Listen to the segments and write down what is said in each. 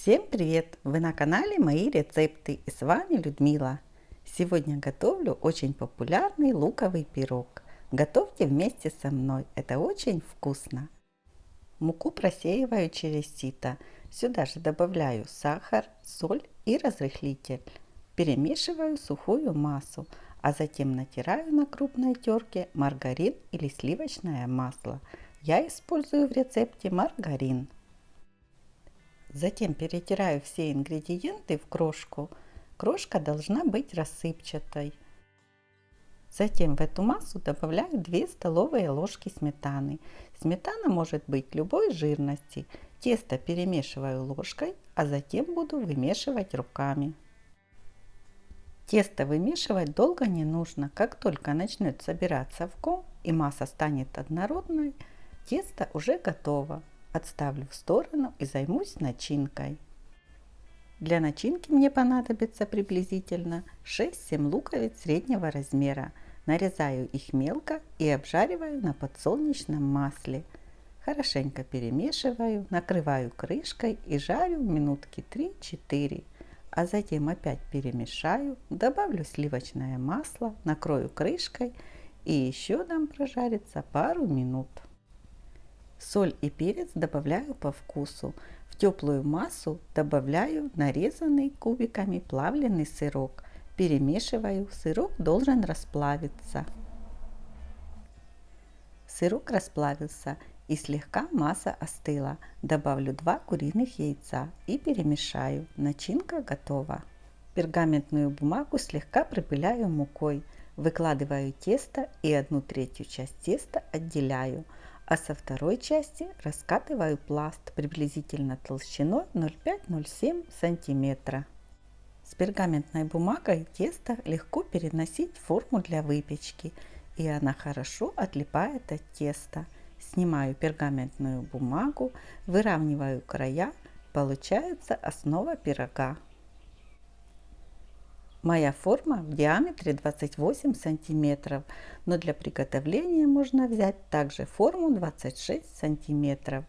Всем привет! Вы на канале Мои рецепты и с вами Людмила. Сегодня готовлю очень популярный луковый пирог. Готовьте вместе со мной, это очень вкусно. Муку просеиваю через сито. Сюда же добавляю сахар, соль и разрыхлитель. Перемешиваю сухую массу, а затем натираю на крупной терке маргарин или сливочное масло. Я использую в рецепте маргарин. Затем перетираю все ингредиенты в крошку. Крошка должна быть рассыпчатой. Затем в эту массу добавляю 2 столовые ложки сметаны. Сметана может быть любой жирности. Тесто перемешиваю ложкой, а затем буду вымешивать руками. Тесто вымешивать долго не нужно. Как только начнет собираться в ком и масса станет однородной, тесто уже готово. Отставлю в сторону и займусь начинкой. Для начинки мне понадобится приблизительно 6-7 луковиц среднего размера. Нарезаю их мелко и обжариваю на подсолнечном масле. Хорошенько перемешиваю, накрываю крышкой и жарю минутки 3-4. А затем опять перемешаю, добавлю сливочное масло, накрою крышкой и еще дам прожариться пару минут. Соль и перец добавляю по вкусу. В теплую массу добавляю нарезанный кубиками плавленый сырок. Перемешиваю. Сырок должен расплавиться. Сырок расплавился и слегка масса остыла. Добавлю 2 куриных яйца и перемешаю. Начинка готова. Пергаментную бумагу слегка припыляю мукой. Выкладываю тесто и 1/3 часть теста отделяю. А со второй части раскатываю пласт приблизительно толщиной 0,5-0,7 см. С пергаментной бумагой тесто легко переносить в форму для выпечки, и она хорошо отлипает от теста. Снимаю пергаментную бумагу, выравниваю края, получается основа пирога. Моя форма в диаметре 28 сантиметров, но для приготовления можно взять также форму 26 сантиметров.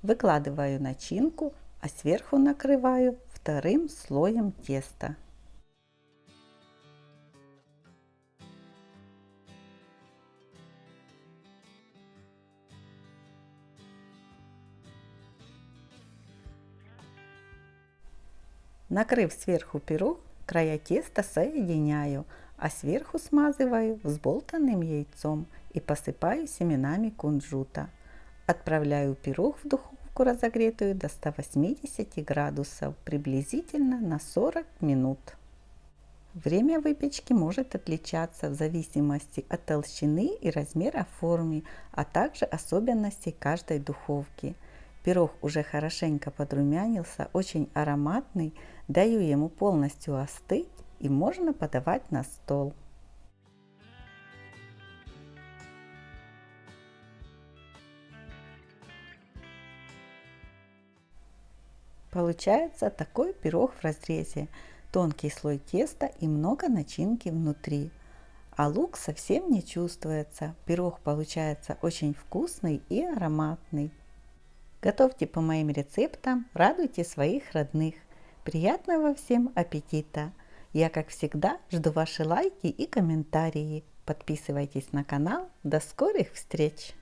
Выкладываю начинку, а сверху накрываю вторым слоем теста. Накрыв сверху пирог, края теста соединяю, а сверху смазываю взболтанным яйцом и посыпаю семенами кунжута. Отправляю пирог в духовку разогретую до 180 градусов приблизительно на 40 минут. Время выпечки может отличаться в зависимости от толщины и размера формы, а также особенностей каждой духовки. Пирог уже хорошенько подрумянился, очень ароматный, даю ему полностью остыть и можно подавать на стол. Получается такой пирог в разрезе, тонкий слой теста и много начинки внутри. А лук совсем не чувствуется, пирог получается очень вкусный и ароматный. Готовьте по моим рецептам, радуйте своих родных. Приятного всем аппетита! Я, как всегда, жду ваши лайки и комментарии. Подписывайтесь на канал. До скорых встреч!